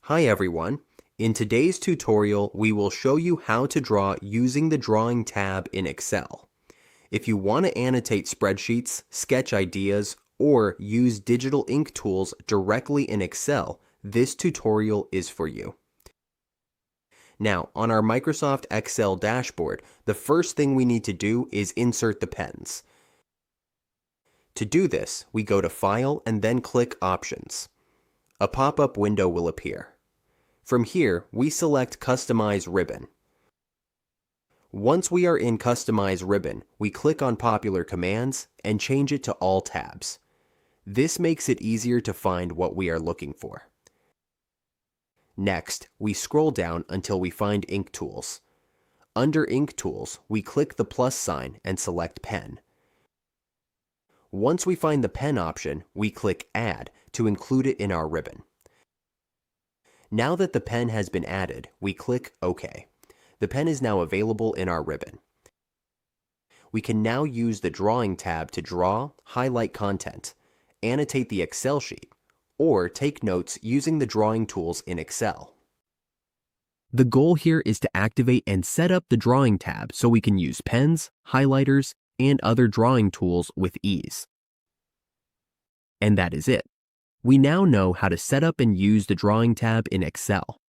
Hi everyone. In today's tutorial, we will show you how to draw using the Drawing tab in Excel. If you want to annotate spreadsheets, sketch ideas, or use digital ink tools directly in Excel, this tutorial is for you. Now, on our Microsoft Excel dashboard, the first thing we need to do is insert the pens. To do this, we go to File and then click Options. A pop-up window will appear. From here, we select Customize Ribbon. Once we are in Customize Ribbon, we click on Popular Commands and change it to All Tabs. This makes it easier to find what we are looking for. Next, we scroll down until we find Ink Tools. Under Ink Tools, we click the plus sign and select Pen. Once we find the pen option, we click Add to include it in our ribbon. Now that the pen has been added, we click OK. The pen is now available in our ribbon. We can now use the Drawing tab to draw, highlight content, annotate the Excel sheet, or take notes using the drawing tools in Excel. The goal here is to activate and set up the Drawing tab so we can use pens, highlighters, and other drawing tools with ease. And that is it. We now know how to set up and use the Drawing tab in Excel.